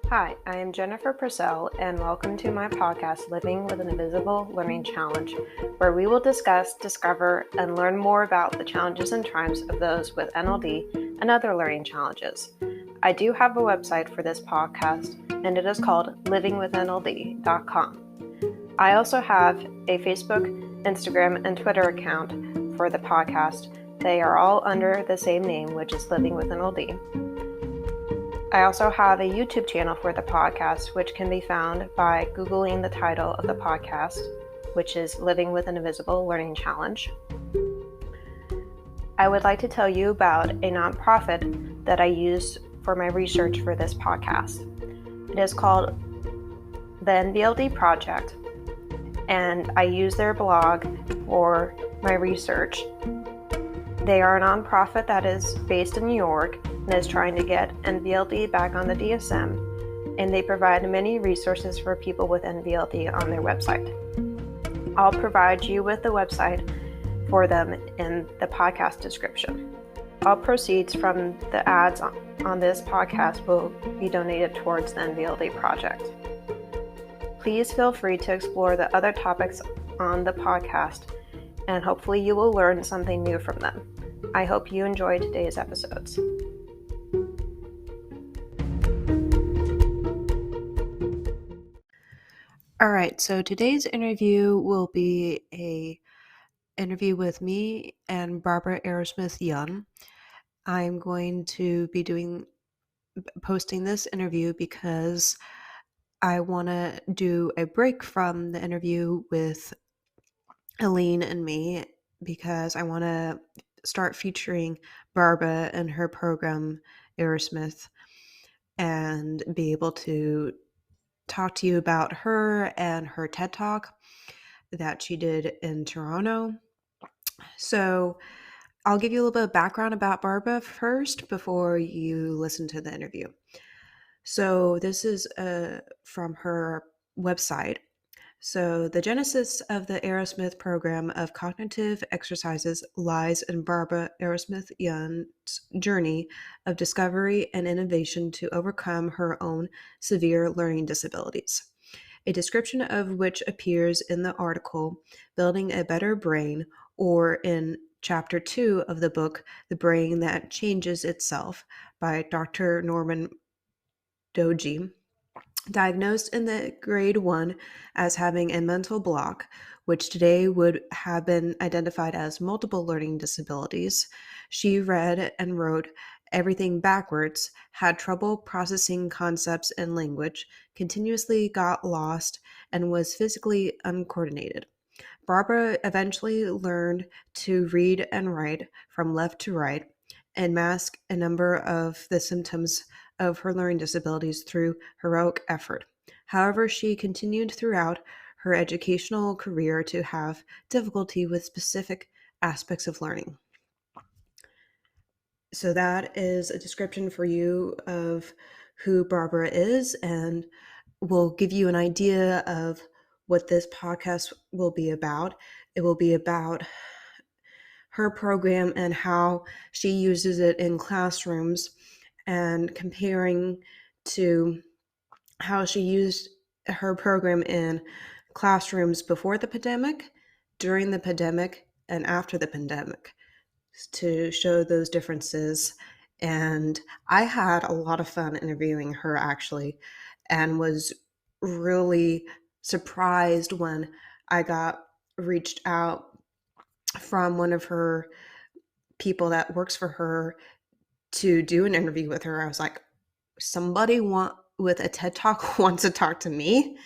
Hi, I am Jennifer Purcell, and welcome to my podcast, Living with an Invisible Learning Challenge, where we will discuss, discover, and learn more about the challenges and triumphs of those with NLD and other learning challenges. I do have a website for this podcast, and it is called livingwithnld.com. I also have a Facebook, Instagram, and Twitter account for the podcast. They are all under the same name, which is Living with NLD. I also have a YouTube channel for the podcast, which can be found by Googling the title of the podcast, which is Living with an Invisible Learning Challenge. I would like to tell you about a nonprofit that I use for my research for this podcast. It is called the NVLD Project, and I use their blog for my research. They are a nonprofit that is based in New York and is trying to get NVLD back on the DSM, and they provide many resources for people with NVLD on their website. I'll provide you with the website for them in the podcast description. All proceeds from the ads on this podcast will be donated towards the NVLD project. Please feel free to explore the other topics on the podcast, and hopefully you will learn something new from them. I hope you enjoyed today's episodes. All right, so today's interview will be an interview with me and Barbara Aerosmith Young. I'm going to be posting this interview because I want to do a break from the interview with Aline and me, because I want to start featuring Barbara and her program Aerosmith and be able to talk to you about her and her TED Talk that she did in Toronto. So I'll give you a little bit of background about Barbara first before you listen to the interview. So this is from her website. So the genesis of the Aerosmith program of cognitive exercises lies in Barbara Aerosmith Young's journey of discovery and innovation to overcome her own severe learning disabilities, a description of which appears in the article Building a Better Brain, or in Chapter 2 of the book The Brain That Changes Itself by Dr. Norman Doji. Diagnosed in the grade 1 as having a mental block, which today would have been identified as multiple learning disabilities, she read and wrote everything backwards, had trouble processing concepts and language, continuously got lost, and was physically uncoordinated. Barbara eventually learned to read and write from left to right and mask a number of the symptoms of her learning disabilities through heroic effort. However, she continued throughout her educational career to have difficulty with specific aspects of learning. So that is a description for you of who Barbara is, and will give you an idea of what this podcast will be about. It will be about her program and how she uses it in classrooms, and comparing to how she used her program in classrooms before the pandemic, during the pandemic, and after the pandemic, to show those differences. And I had a lot of fun interviewing her, actually, and was really surprised when I got reached out from one of her people that works for her to do an interview with her. I was like, somebody with a TED Talk wants to talk to me.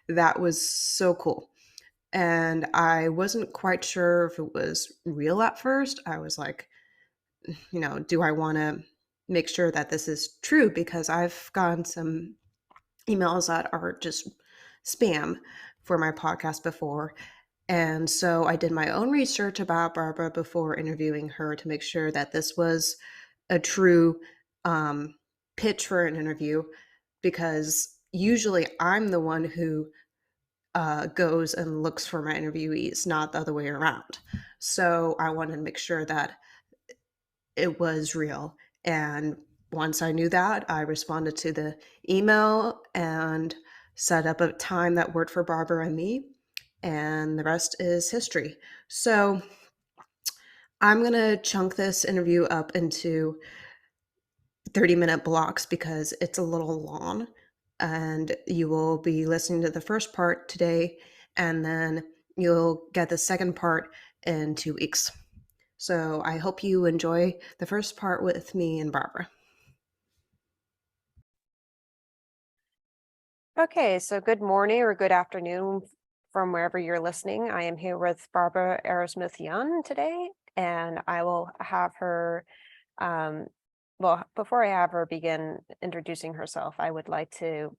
That was so cool. And I wasn't quite sure if it was real at first. I was like, do I want to make sure that this is true? Because I've gotten some emails that are just spam for my podcast before. And so I did my own research about Barbara before interviewing her to make sure that this was a true pitch for an interview, because usually I'm the one who goes and looks for my interviewees, not the other way around. So I wanted to make sure that it was real. And once I knew that, I responded to the email and set up a time that worked for Barbara and me, and the rest is history. So I'm going to chunk this interview up into 30-minute blocks because it's a little long. And you will be listening to the first part today, and then you'll get the second part in 2 weeks. So I hope you enjoy the first part with me and Barbara. Okay, so good morning or good afternoon from wherever you're listening. I am here with Barbara Aerosmith Young today, and I will have her, um, well, before I have her begin introducing herself, I would like to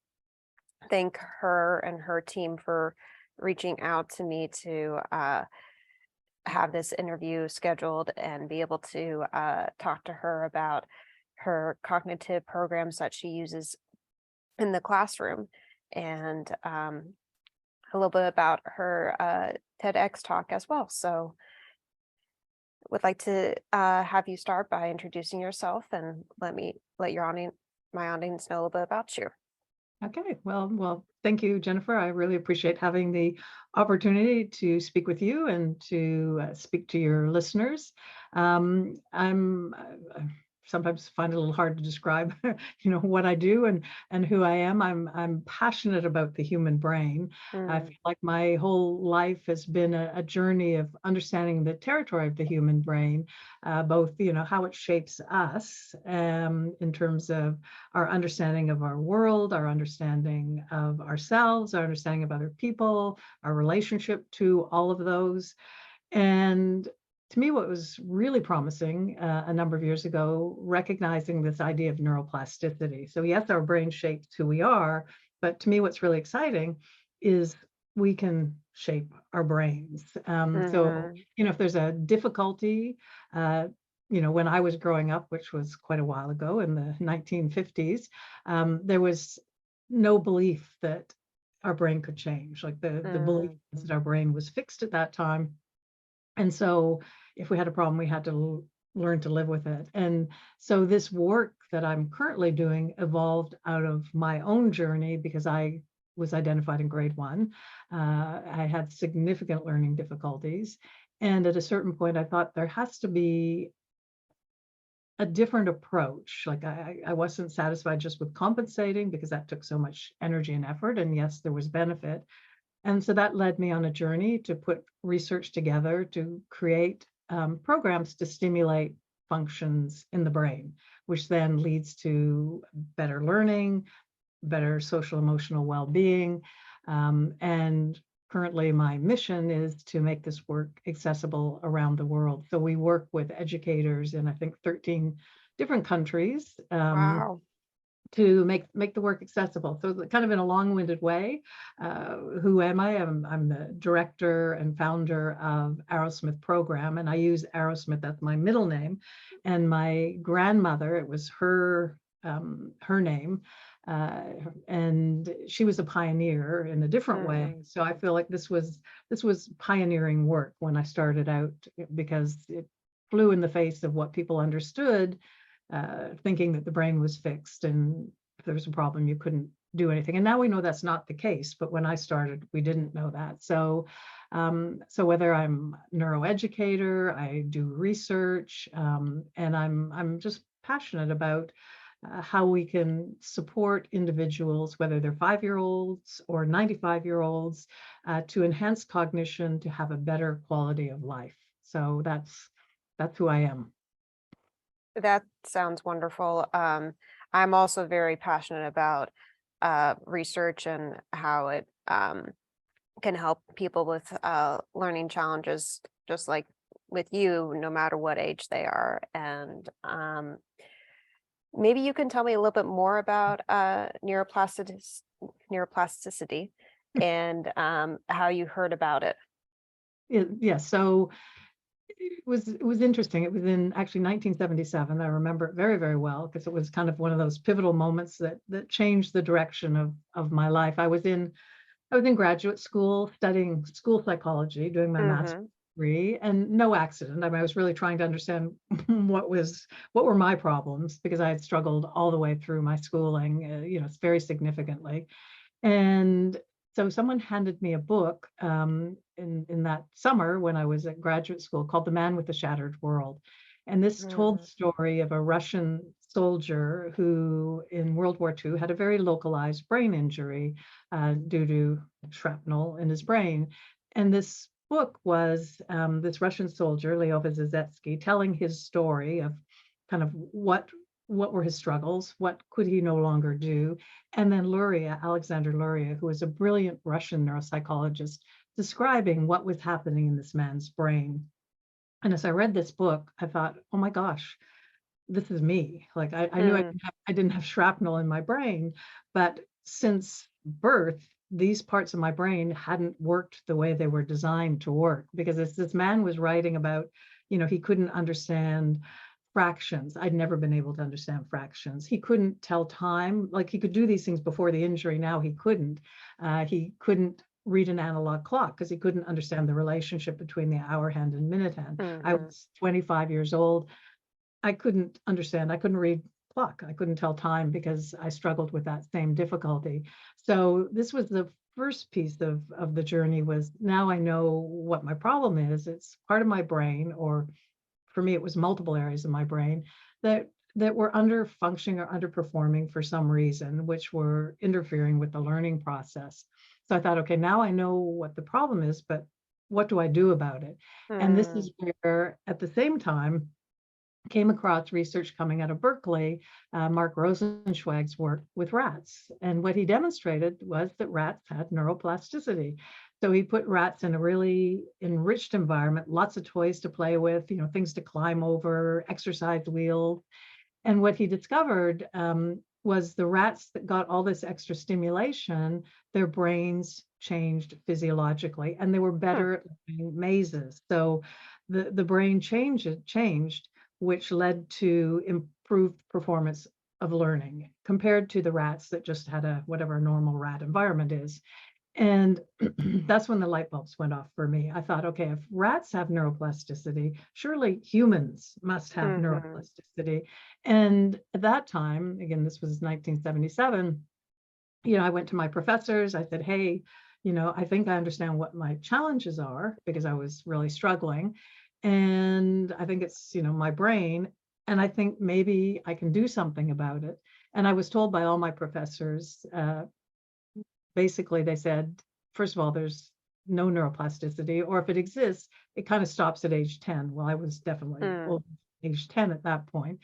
thank her and her team for reaching out to me to have this interview scheduled and be able to talk to her about her cognitive programs that she uses in the classroom. And a little bit about her TEDx talk as well. So would like to have you start by introducing yourself and let my audience know a little bit about you. Okay, well, thank you, Jennifer. I really appreciate having the opportunity to speak with you and to speak to your listeners. I sometimes find it a little hard to describe, what I do and who I am. I'm passionate about the human brain. I Mm, feel like my whole life has been a journey of understanding the territory of the human brain, both how it shapes us in terms of our understanding of our world, our understanding of ourselves, our understanding of other people, our relationship to all of those. And to me, what was really promising a number of years ago, recognizing this idea of neuroplasticity. So, yes, our brain shapes who we are, but to me, what's really exciting is we can shape our brains. So, mhm, if there's a difficulty, when I was growing up, which was quite a while ago in the 1950s, there was no belief that our brain could change. Like the belief mm. was that our brain was fixed at that time, and so if we had a problem, we had to learn to live with it. And so this work that I'm currently doing evolved out of my own journey because I was identified in grade one. I had significant learning difficulties. And at a certain point, I thought there has to be a different approach. Like I wasn't satisfied just with compensating because that took so much energy and effort. And yes, there was benefit. And so that led me on a journey to put research together to create programs to stimulate functions in the brain, which then leads to better learning, better social emotional well-being. And currently my mission is to make this work accessible around the world. So we work with educators in, I think, 13 different countries, Wow. to make the work accessible. So kind of in a long-winded way, who am I? I'm the director and founder of Aerosmith Program, and I use Aerosmith, that's my middle name. And my grandmother, it was her name, uh, and she was a pioneer in a different way. Mm, So I feel like this was pioneering work when I started out, because it flew in the face of what people understood, thinking that the brain was fixed and if there was a problem, you couldn't do anything. And now we know that's not the case. But when I started, we didn't know that. So whether I'm neuroeducator, I do research, and I'm just passionate about how we can support individuals, whether they're 5-year-olds or 95-year-olds, to enhance cognition, to have a better quality of life. So that's who I am. that sounds wonderful. I'm also very passionate about research and how it can help people with learning challenges, just like with you, no matter what age they are. And maybe you can tell me a little bit more about neuroplasticity and how you heard about it. Yeah, so it was interesting. It was in actually 1977. I remember it very, very well because it was kind of one of those pivotal moments that changed the direction of my life. I was in graduate school studying school psychology, doing my master's Mm-hmm. degree and no accident. I mean, I was really trying to understand what were my problems because I had struggled all the way through my schooling, very significantly. And so someone handed me a book in that summer when I was at graduate school called The Man with the Shattered World. And this told the Mm, story of a Russian soldier who in World War II had a very localized brain injury due to shrapnel in his brain. And this book was this Russian soldier, Leo Vyzhyzhetsky, telling his story of kind of what were his struggles, what could he no longer do, and then Luria, Alexander Luria, who was a brilliant Russian neuropsychologist, describing what was happening in this man's brain. And as I read this book, I thought, oh my gosh, this is me. Like I knew mm, I didn't have shrapnel in my brain, but since birth, these parts of my brain hadn't worked the way they were designed to work because as this man was writing about, he couldn't understand fractions. I'd never been able to understand fractions. He couldn't tell time. Like he could do these things before the injury. Now he couldn't. He couldn't read an analog clock because he couldn't understand the relationship between the hour hand and minute hand. I mhm, was 25 years old. I couldn't understand. I couldn't read clock. I couldn't tell time because I struggled with that same difficulty. So this was the first piece of the journey was now I know what my problem is. It's part of my brain, or for me, it was multiple areas of my brain that were under functioning or underperforming for some reason, which were interfering with the learning process. So I thought, okay, now I know what the problem is, but what do I do about it? And this mm, is where, at the same time, came across research coming out of Berkeley, Mark Rosenzweig's work with rats. And what he demonstrated was that rats had neuroplasticity. So he put rats in a really enriched environment, lots of toys to play with, things to climb over, exercise wheels. And what he discovered was the rats that got all this extra stimulation, their brains changed physiologically and they were hmm, better at learning mazes. So the brain changed, which led to improved performance of learning compared to the rats that just had a whatever a normal rat environment is. And that's when the light bulbs went off for me. I thought, okay, if rats have neuroplasticity, surely humans must have mhm, neuroplasticity. And at that time, again, this was 1977, I went to my professors. I said, hey, I think I understand what my challenges are because I was really struggling. And I think it's, my brain. And I think maybe I can do something about it. And I was told by all my professors, basically they said, first of all, there's no neuroplasticity, or if it exists, it kind of stops at age 10. Well, I was definitely mm, old, age 10 at that point.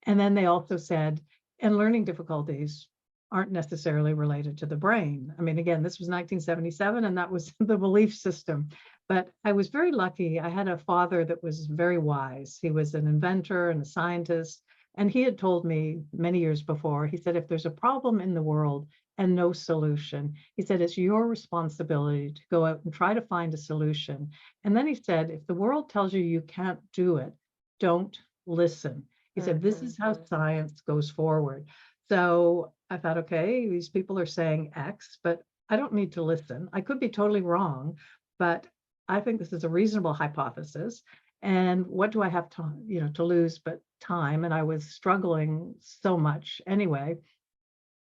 And then they also said, and learning difficulties aren't necessarily related to the brain. I mean, again, this was 1977, and that was the belief system. But I was very lucky. I had a father that was very wise. He was an inventor and a scientist. And he had told me many years before, he said, if there's a problem in the world, and no solution. He said, it's your responsibility to go out and try to find a solution. And then he said, if the world tells you you can't do it, don't listen. He said, this mhm, is how science goes forward. So I thought, okay, these people are saying X, but I don't need to listen. I could be totally wrong, but I think this is a reasonable hypothesis. And what do I have to lose but time? And I was struggling so much anyway.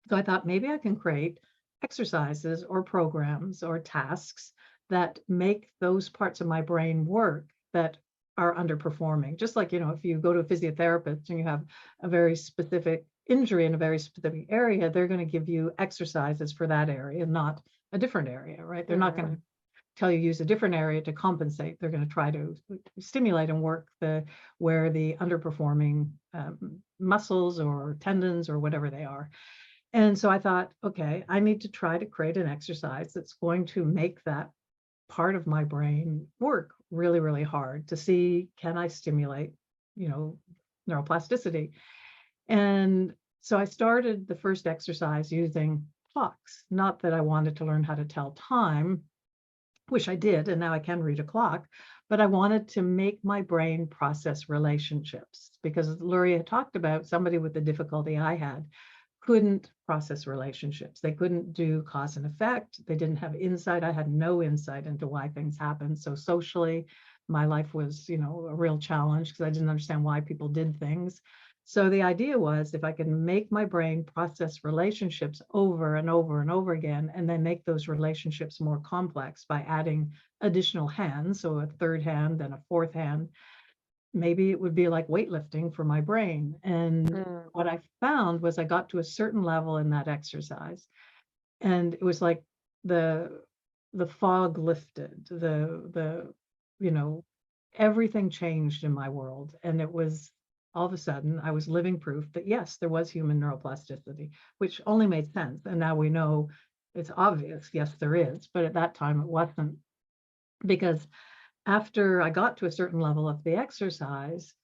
So I thought maybe I can create exercises or programs or tasks that make those parts of my brain work that are underperforming. Just like, if you go to a physiotherapist and you have a very specific injury in a very specific area, they're going to give you exercises for that area, not a different area, right? They're not going mm, to tell you use a different area to compensate. They're going to try to stimulate and work where the underperforming muscles or tendons or whatever they are. And so I thought, okay, I need to try to create an exercise that's going to make that part of my brain work really, really hard to see, can I stimulate, you know, neuroplasticity? And so I started the first exercise using clocks. Not that I wanted to learn how to tell time, which I did, and now I can read a clock, but I wanted to make my brain process relationships because Luria talked about somebody with the difficulty I had couldn't process relationships. They couldn't do cause and effect. They didn't have insight. I had no insight into why things happened. So socially, my life was, a real challenge because I didn't understand why people did things. So the idea was if I can make my brain process relationships over and over and over again, and then make those relationships more complex by adding additional hands, so a third hand and a fourth hand, maybe it would be like weightlifting for my brain. And Mm, what I found was I got to a certain level in that exercise, and it was like the the fog lifted, the you know everything changed in my world, and it was all of a sudden I was living proof that yes, there was human neuroplasticity, which only made sense. And now we know it's obvious, yes, there is, but at that time it wasn't, because after I got to a certain level of the exercise,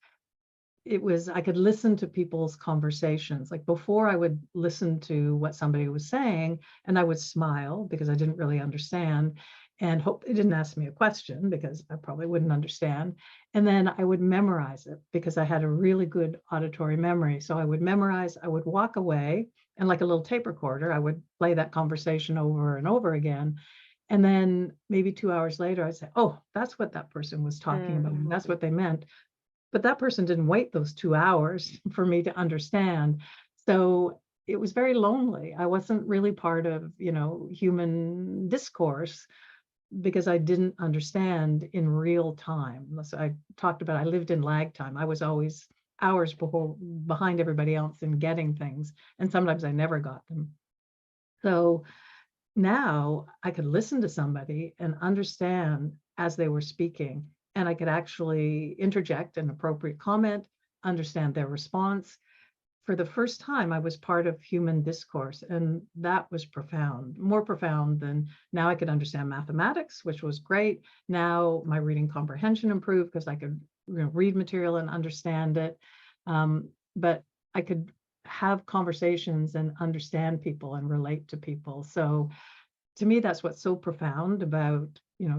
it was I could listen to people's conversations. Like before, I would listen to what somebody was saying and I would smile because I didn't really understand, and hope they didn't ask me a question because I probably wouldn't understand. And then I would memorize it because I had a really good auditory memory. So I would memorize, I would walk away, and like a little tape recorder, I would play that conversation over and over again. And then maybe 2 hours later, I'd say, oh, that's what that person was talking about. mm, And that's what they meant. But that person didn't wait those 2 hours for me to understand. So it was very lonely. I wasn't really part of, human discourse because I didn't understand in real time. So I talked about I lived in lag time. I was always hours behind everybody else in getting things, and sometimes I never got them. So now I could listen to somebody and understand as they were speaking, and I could actually interject an appropriate comment, understand their response. For the first time, I was part of human discourse, and that was profound, more profound than now I could understand mathematics, which was great. Now my reading comprehension improved because I could read material and understand it. But I could have conversations and understand people and relate to people. So to me, that's what's so profound about,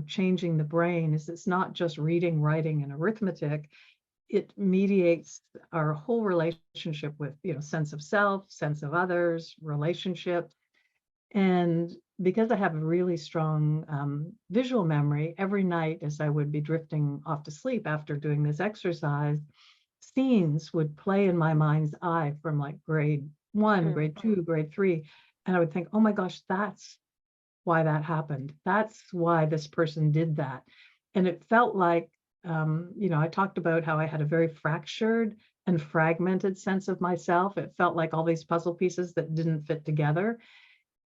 changing the brain is it's not just reading, writing, and arithmetic. It mediates our whole relationship with, sense of self, sense of others, relationships. And because I have a really strong visual memory, every night as I would be drifting off to sleep after doing this exercise, scenes would play in my mind's eye from like grade one, mm, grade two, grade three. And I would think, oh my gosh, that's why that happened. That's why this person did that. And it felt like, I talked about how I had a very fractured and fragmented sense of myself. It felt like all these puzzle pieces that didn't fit together.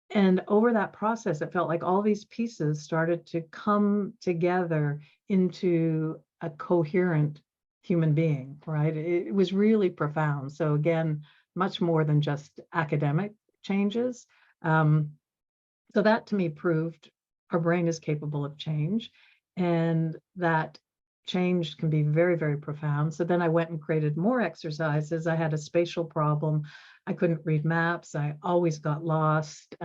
And over that process, it felt like all these pieces started to come together into a coherent human being, right? It was really profound. So again, much more than just academic changes. Um, so that to me proved our brain is capable of change, and that change can be very, very profound. So then I went and created more exercises. I had a spatial problem. I couldn't read maps. I always got lost.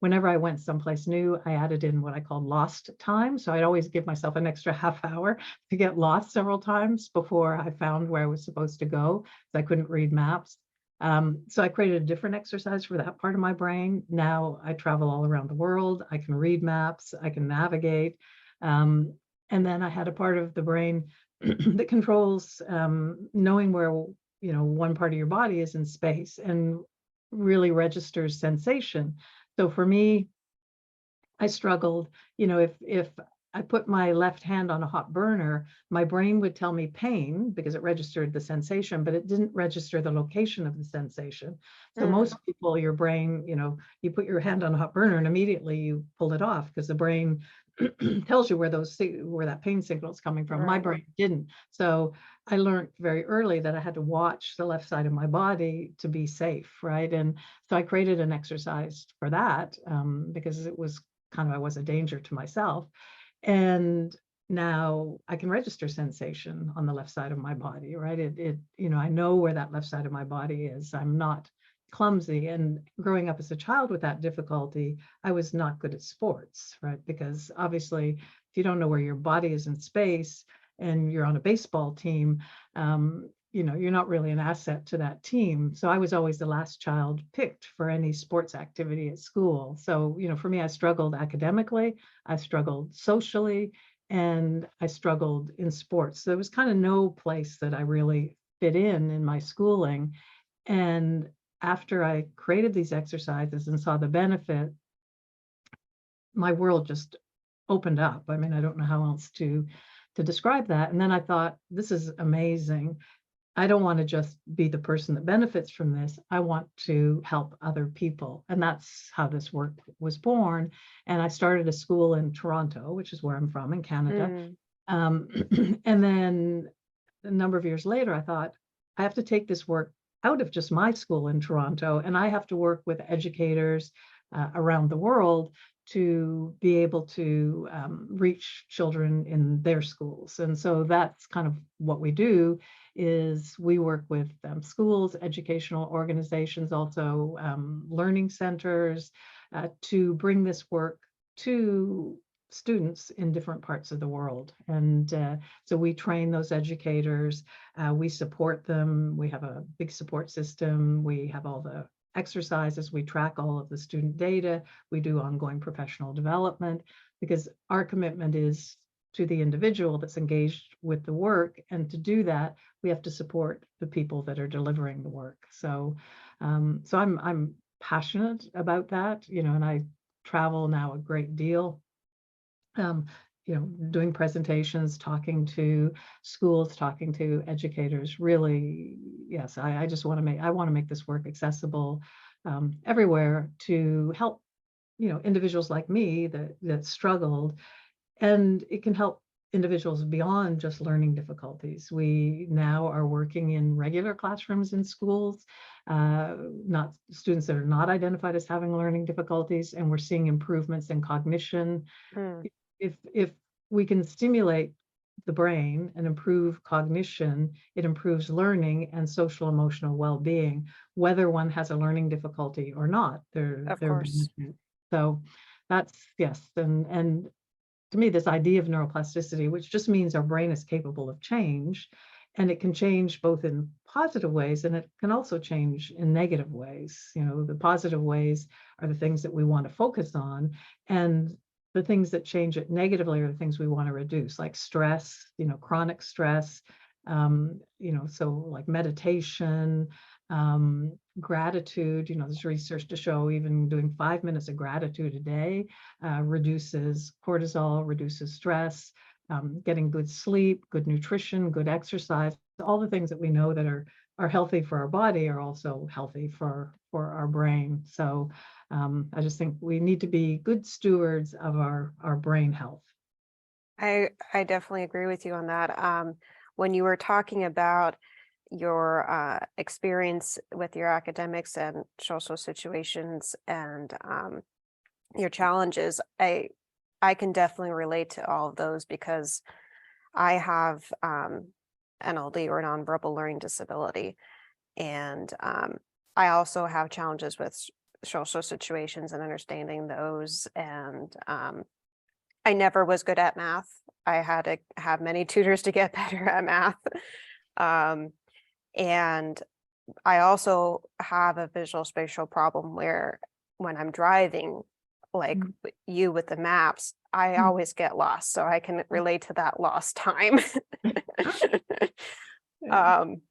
Whenever I went someplace new, I added in what I called lost time. So I'd always give myself an extra half hour to get lost several times before I found where I was supposed to go. So I couldn't read maps. So I created a different exercise for that part of my brain. Now I travel all around the world. I can read maps. I can navigate. Um, and then I had a part of the brain that controls knowing where, one part of your body is in space and really registers sensation. So for me, I struggled, if I put my left hand on a hot burner, my brain would tell me pain because it registered the sensation, but it didn't register the location of the sensation. So mm, most people, your brain, you put your hand on a hot burner and immediately you pull it off because the brain tells you where that pain signal is coming from. My right. brain didn't. So I learned very early that I had to watch the left side of my body to be safe, right? And so I created an exercise for that because it was I was a danger to myself. And now I can register sensation on the left side of my body, right? I know where that left side of my body is. I'm not clumsy. And growing up as a child with that difficulty, I was not good at sports, right? Because obviously, if you don't know where your body is in space and you're on a baseball team, you're not really an asset to that team. So I was always the last child picked for any sports activity at school. So, for me, I struggled academically, I struggled socially, and I struggled in sports. So there was kind of no place that I really fit in my schooling. And after I created these exercises and saw the benefit, my world just opened up. I mean, I don't know how else to describe that. And then I thought, this is amazing. I don't want to just be the person that benefits from this. I want to help other people. And that's how this work was born. And I started a school in Toronto, which is where I'm from in Canada. Mm, Um, and then a number of years later, I thought, I have to take this work out of just my school in Toronto, and I have to work with educators around the world to be able to reach children in their schools. And so that's kind of what we do is we work with schools, educational organizations, also learning centers to bring this work to students in different parts of the world. And so we train those educators, we support them, we have a big support system, we have all the exercises, we track all of the student data, we do ongoing professional development, because our commitment is to the individual that's engaged with the work. And to do that, we have to support the people that are delivering the work. So, so I'm passionate about that, you know, and I travel now a great deal, um, you know, doing presentations, talking to schools, talking to educators. Really, yes, I just want to make this work accessible everywhere to help, you know, individuals like me that struggled, and it can help individuals beyond just learning difficulties. We now are working in regular classrooms in schools, not students that are not identified as having learning difficulties, and we're seeing improvements in cognition. mm, If we can stimulate the brain and improve cognition, it improves learning and social emotional well-being, whether one has a learning difficulty or not. of They're course. benefit. So that's yes, and to me, this idea of neuroplasticity, which just means our brain is capable of change, and it can change both in positive ways and it can also change in negative ways. You know, the positive ways are the things that we want to focus on, and the things that change it negatively are the things we want to reduce, like stress, you know, chronic stress, you know, so like meditation, gratitude. You know, there's research to show even doing 5 minutes of gratitude a day reduces cortisol, reduces stress, getting good sleep, good nutrition, good exercise. All the things that we know that are healthy for our body are also healthy for our brain. So I just think we need to be good stewards of our brain health. I definitely agree with you on that. When you were talking about your experience with your academics and social situations and your challenges, I can definitely relate to all of those because I have NLD or nonverbal learning disability, and I also have challenges with social situations and understanding those. And I never was good at math. I had to have many tutors to get better at math. Um, and I also have a visual spatial problem where when I'm driving, like Mm, you with the maps, I mm, always get lost. So I can relate to that lost time. yeah. um,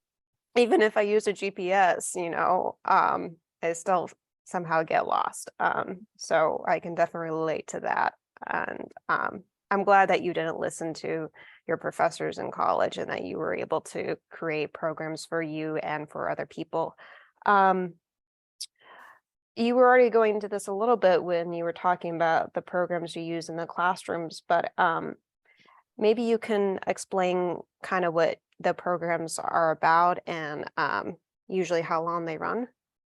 Even if I use a GPS, I still somehow get lost. So I can definitely relate to that. And I'm glad that you didn't listen to your professors in college and that you were able to create programs for you and for other people. Um, you were already going into this a little bit when you were talking about the programs you use in the classrooms, but maybe you can explain kind of what the programs are about and usually how long they run.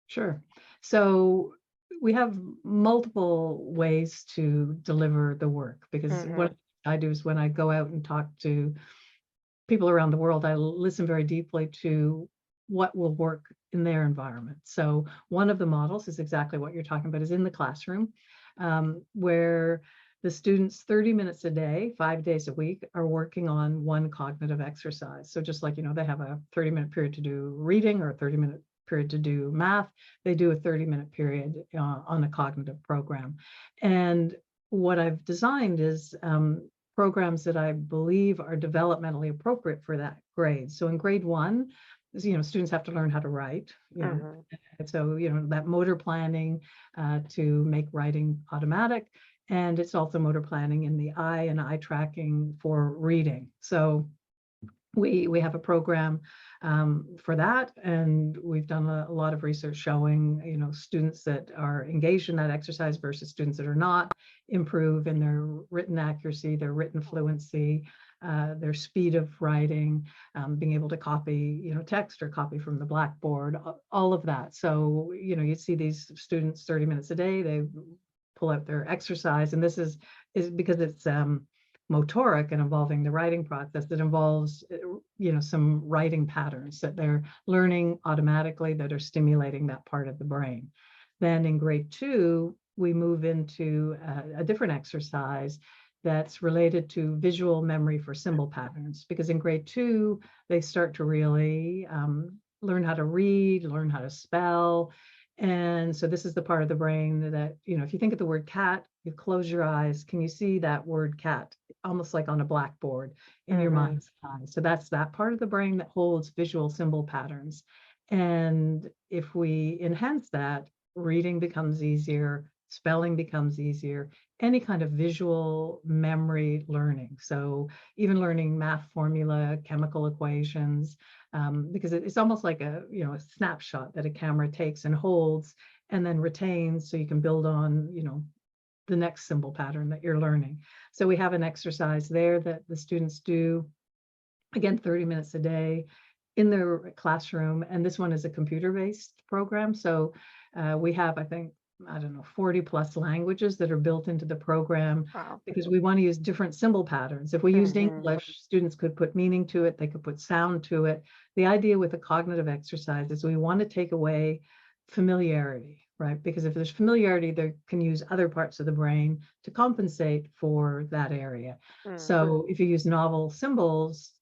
Sure. So we have multiple ways to deliver the work, because Hmm. what I do is when I go out and talk to people around the world, I listen very deeply to what will work in their environment. So one of the models is exactly what you're talking about, is in the classroom, where the students 30 minutes a day, 5 days a week, are working on one cognitive exercise. So just like, you know, they have a 30-minute period to do reading or a 30-minute period to do math, they do a 30-minute period on a cognitive program. And what I've designed is programs that I believe are developmentally appropriate for that grade. So in grade 1, students have to learn how to write, Mhm. and so, that motor planning to make writing automatic. And it's also motor planning in the eye and eye tracking for reading. So we have a program for that, and we've done a lot of research showing, students that are engaged in that exercise versus students that are not improve in their written accuracy, their written fluency, their speed of writing, being able to copy, text or copy from the blackboard, all of that. So, you see these students 30 minutes a day, they pull out their exercise, and this is because it's motoric and involving the writing process that involves some writing patterns that they're learning automatically that are stimulating that part of the brain. Then in grade 2 we move into a different exercise that's related to visual memory for symbol patterns, because in grade 2 they start to really learn how to read, learn how to spell. And so this is the part of the brain that, if you think of the word cat, you close your eyes, can you see that word cat almost like on a blackboard in your Mhm. mind's eye? So that's that part of the brain that holds visual symbol patterns. And if we enhance that, reading becomes easier, spelling becomes easier, any kind of visual memory learning. So even learning math formula, chemical equations, because it's almost like a snapshot that a camera takes and holds and then retains, so you can build on the next symbol pattern that you're learning. So we have an exercise there that the students do, again, 30 minutes a day in their classroom. And this one is a computer-based program. So we have, I think, I don't know, 40 plus languages that are built into the program, Wow. because we want to use different symbol patterns. If we used Mhm. English, students could put meaning to it, they could put sound to it. The idea with the cognitive exercise is we want to take away familiarity, right? Because if there's familiarity, they can use other parts of the brain to compensate for that area. Mm. So if you use novel symbols,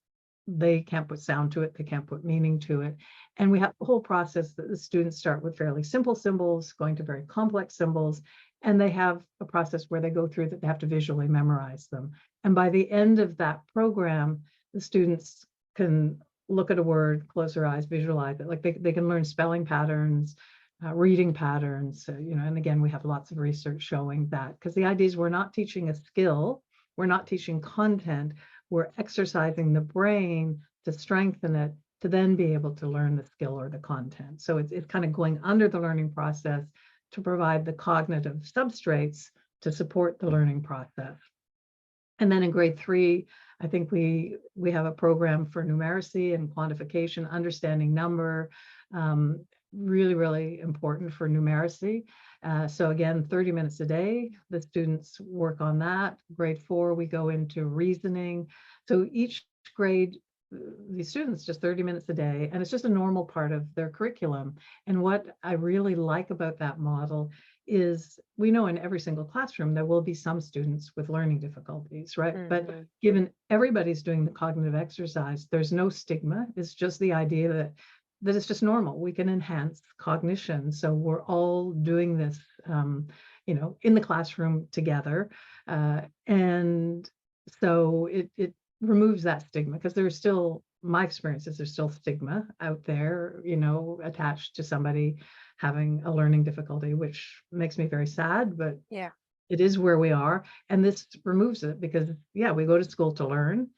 they can't put sound to it, they can't put meaning to it. And we have a whole process that the students start with fairly simple symbols, going to very complex symbols, and they have a process where they go through that they have to visually memorize them. And by the end of that program, the students can look at a word, close their eyes, visualize it. Like they can learn spelling patterns, reading patterns, and again, we have lots of research showing that, because the idea is we're not teaching a skill, we're not teaching content, we're exercising the brain to strengthen it to then be able to learn the skill or the content. So it's kind of going under the learning process to provide the cognitive substrates to support the learning process. And then in grade 3, I think we have a program for numeracy and quantification, understanding number, really, really important for numeracy. So again, 30 minutes a day, the students work on that. Grade 4, we go into reasoning. So each grade, these students just 30 minutes a day, and it's just a normal part of their curriculum. And what I really like about that model is we know in every single classroom there will be some students with learning difficulties, right? But Mhm. given everybody's doing the cognitive exercise, there's no stigma. It's just the idea that it's just normal. We can enhance cognition. So we're all doing this, in the classroom together. And so it removes that stigma, because there's still, my experience is there's still stigma out there, attached to somebody having a learning difficulty, which makes me very sad, but Yeah. it is where we are. And this removes it, because yeah, we go to school to learn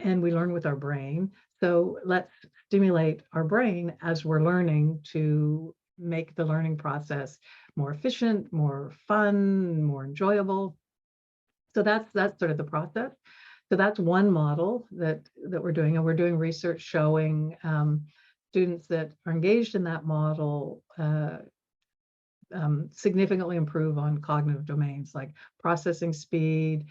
and we learn with our brain. So let's stimulate our brain as we're learning to make the learning process more efficient, more fun, more enjoyable. So that's sort of the process. So that's one model that we're doing, and we're doing research showing students that are engaged in that model significantly improve on cognitive domains like processing speed,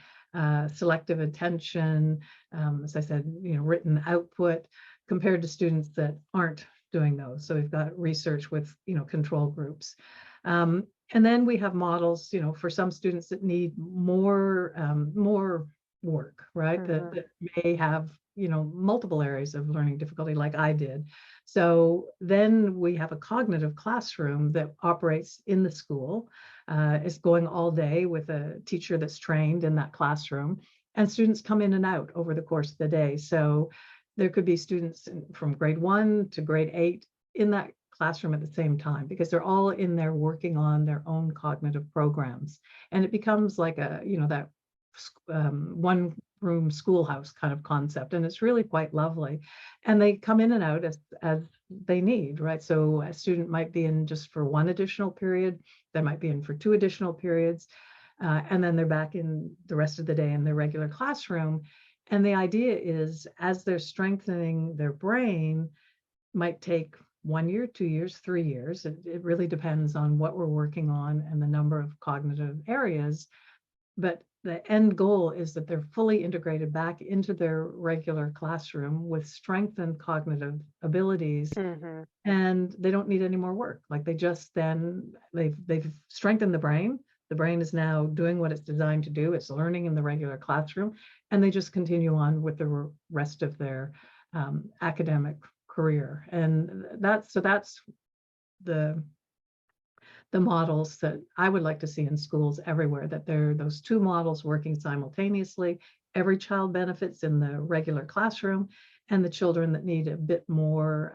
selective attention, as I said, written output, compared to students that aren't doing those. So we've got research with, control groups. And then we have models, for some students that need more work, right? That, Mhm. that may have, multiple areas of learning difficulty like I did. So then we have a cognitive classroom that operates in the school, is going all day with a teacher that's trained in that classroom. and students come in and out over the course of the day. So there could be students from grade 1 to grade 8 in that classroom at the same time, because they're all in there working on their own cognitive programs. And it becomes like a, that one room schoolhouse kind of concept. And it's really quite lovely. And they come in and out as they need, right? So a student might be in just for one additional period, they might be in for 2 additional periods, and then they're back in the rest of the day in their regular classroom. And the idea is, as they're strengthening their brain, might take 1 year, 2 years, 3 years. It really depends on what we're working on and the number of cognitive areas. But the end goal is that they're fully integrated back into their regular classroom with strengthened cognitive abilities, Mm-hmm. and they don't need any more work. Like they've strengthened the brain. The brain is now doing what it's designed to do. It's learning in the regular classroom, and they just continue on with the rest of their academic career. And that's the models that I would like to see in schools everywhere, that there are those 2 models working simultaneously. Every child benefits in the regular classroom, and the children that need a bit more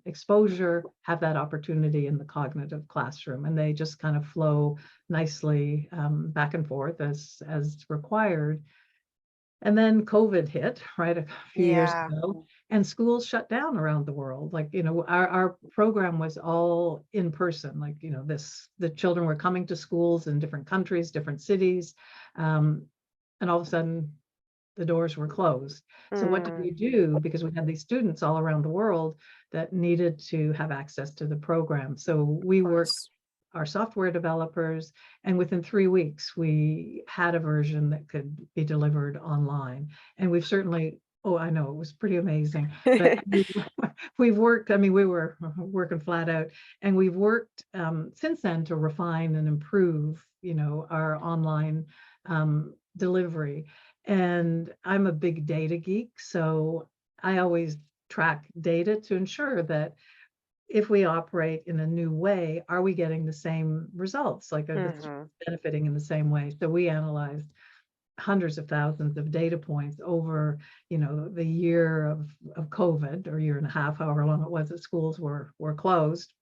exposure have that opportunity in the cognitive classroom, and they just kind of flow nicely back and forth as required. And then COVID hit, right, a few years Yeah. ago, and schools shut down around the world. Like, our program was all in person. Like, the children were coming to schools in different countries, different cities, and all of a sudden the doors were closed. So what did Mm, we do? Because we had these students all around the world that needed to have access to the program. So of we worked, course. our software developers, and within 3 weeks we had a version that could be delivered online. And we've certainly, oh, I know, it was pretty amazing, but we've worked, I mean, we were working flat out, and we've worked since then to refine and improve, our online delivery. And I'm a big data geek, so I always track data to ensure that if we operate in a new way, are we getting the same results? Like, are the students Mm-hmm. benefiting in the same way? So we analyzed hundreds of thousands of data points over, the year of COVID, or year and a half, however long it was that schools were closed.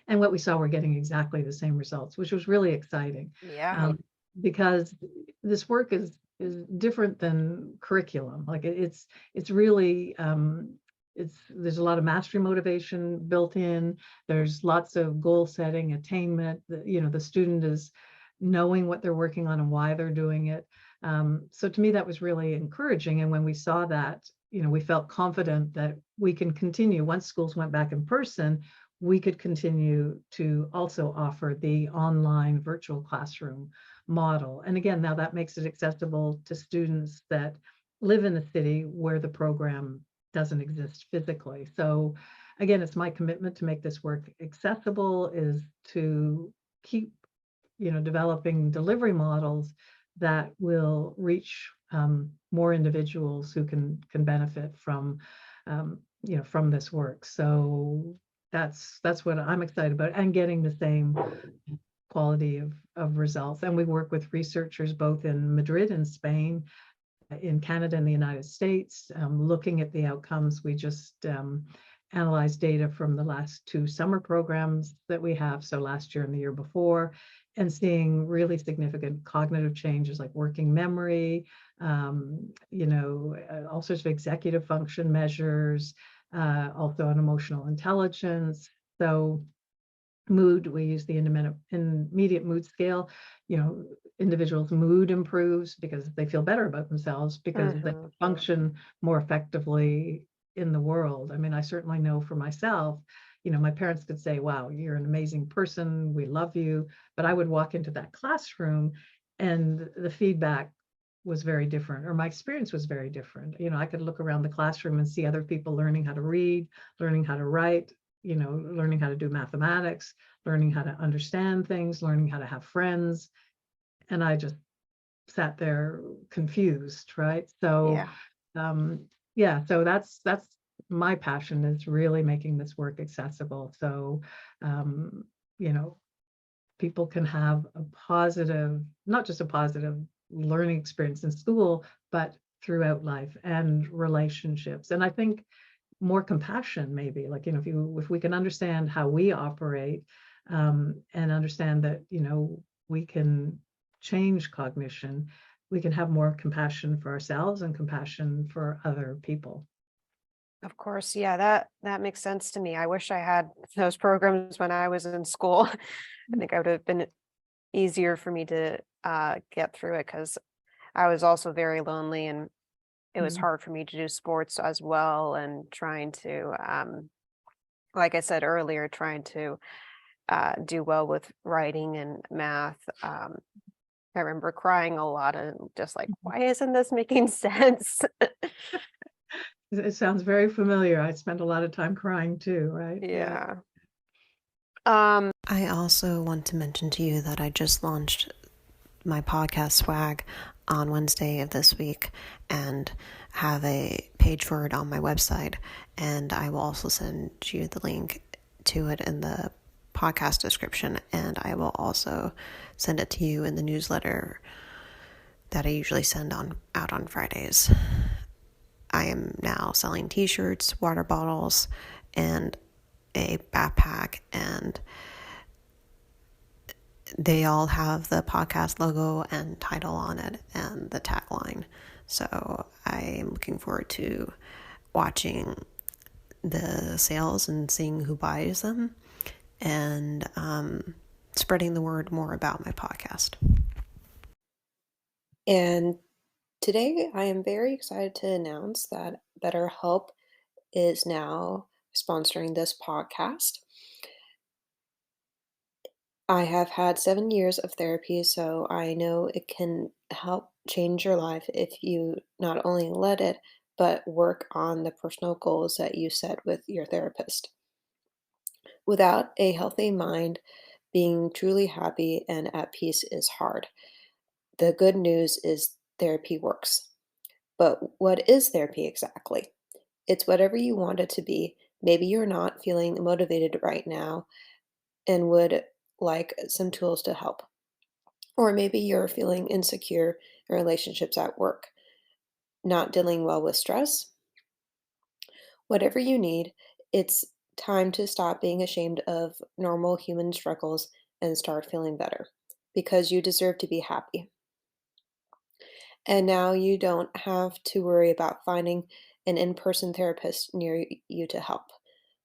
And what we saw, we're getting exactly the same results, which was really exciting, Yeah. um, because this work is different than curriculum. Like, it's really there's a lot of mastery motivation built in. There's lots of goal setting, attainment. The student is knowing what they're working on and why they're doing it. So to me, that was really encouraging. And when we saw that, we felt confident that we can continue. Once schools went back in person, we could continue to also offer the online virtual classroom model. And again, now that makes it accessible to students that live in a city where the program doesn't exist physically. So again, it's my commitment to make this work accessible, is to keep, developing delivery models that will reach more individuals who can benefit from, from this work. So that's what I'm excited about, and getting the same quality of results. And we work with researchers both in Madrid and Spain, in Canada and the United States, looking at the outcomes. We just analyzed data from the last 2 summer programs that we have, so last year and the year before, and seeing really significant cognitive changes like working memory, all sorts of executive function measures, also on emotional intelligence. So mood, we use the immediate mood scale. Individuals' mood improves because they feel better about themselves, because they Mm-hmm. function more effectively in the world. I mean, I certainly know for myself, my parents could say, wow, you're an amazing person, we love you, but I would walk into that classroom and the feedback was very different, or my experience was very different. I could look around the classroom and see other people learning how to read, learning how to write, learning how to do mathematics, learning how to understand things, learning how to have friends. And I just sat there confused, right? So, Yeah. yeah, so that's my passion, is really making this work accessible. So, um, you know, people can have a positive, not just a positive learning experience in school, but throughout life and relationships. And I think more compassion, maybe, like, if we can understand how we operate, and understand that, we can change cognition, we can have more compassion for ourselves and compassion for other people. Of course, yeah, that makes sense to me. I wish I had those programs when I was in school. I think I would have been easier for me to get through it because I was also very lonely and it was Mm. hard for me to do sports as well and trying to like I said earlier, trying to do well with writing and math. I remember crying a lot and just like, Mhm. why isn't this making sense? It sounds very familiar. I spent a lot of time crying too, right? Yeah. Yeah. Um, I also want to mention to you that I just launched my podcast swag on Wednesday of this week and have a page for it on my website. And I will also send you the link to it in the podcast description. And I will also send it to you in the newsletter that I usually send out on Fridays. I am now selling t-shirts, water bottles, and a backpack, and they all have the podcast logo and title on it and the tagline. So I am looking forward to watching the sales and seeing who buys them, and spreading the word more about my podcast. And today I am very excited to announce that BetterHelp is now sponsoring this podcast. I have had 7 years of therapy, so I know it can help change your life if you not only let it, but work on the personal goals that you set with your therapist. Without a healthy mind, being truly happy and at peace is hard. The good news is therapy works. But what is therapy exactly? It's whatever you want it to be. Maybe you're not feeling motivated right now and would like some tools to help. Or maybe you're feeling insecure in relationships at work, not dealing well with stress. Whatever you need, it's time to stop being ashamed of normal human struggles and start feeling better because you deserve to be happy. And now you don't have to worry about finding an in person therapist near you to help.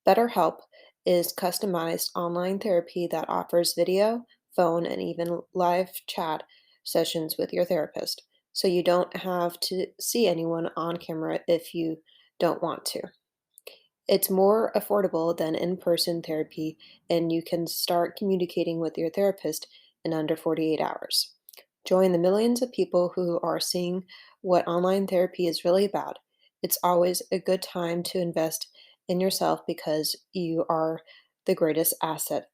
BetterHelp is customized online therapy that offers video, phone, and even live chat sessions with your therapist. So you don't have to see anyone on camera if you don't want to. It's more affordable than in person therapy, and you can start communicating with your therapist in under 48 hours. Join the millions of people who are seeing what online therapy is really about. It's always a good time to invest in yourself because you are the greatest asset.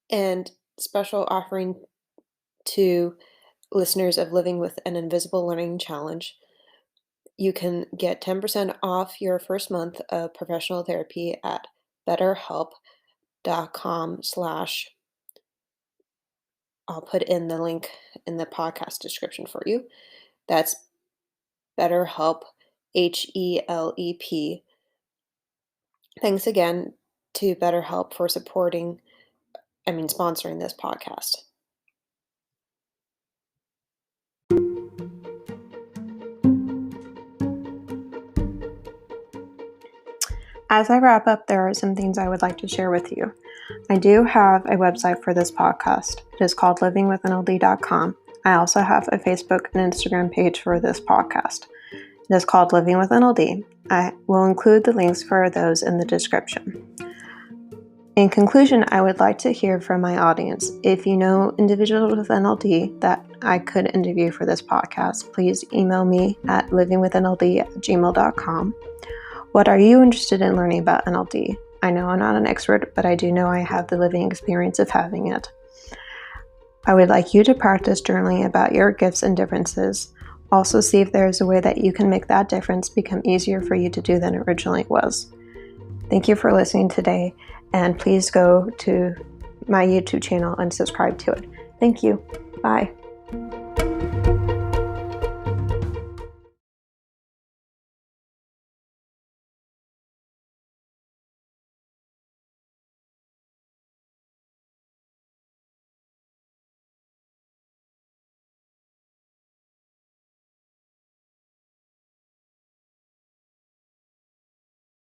And special offering to listeners of Living with an Invisible Learning Challenge. You can get 10% off your first month of professional therapy at betterhelp.com/. I'll put in the link in the podcast description for you. That's BetterHelp, HELEP. Thanks again to BetterHelp for sponsoring this podcast. As I wrap up, there are some things I would like to share with you. I do have a website for this podcast. It is called livingwithnld.com. I also have a Facebook and Instagram page for this podcast. It is called Living with NLD. I will include the links for those in the description. In conclusion, I would like to hear from my audience. If you know individuals with NLD that I could interview for this podcast, please email me at livingwithnld@gmail.com. What are you interested in learning about NLD? I know I'm not an expert, but I do know I have the living experience of having it. I would like you to practice journaling about your gifts and differences. Also, see if there is a way that you can make that difference become easier for you to do than it originally was. Thank you for listening today, and please go to my YouTube channel and subscribe to it. Thank you. Bye.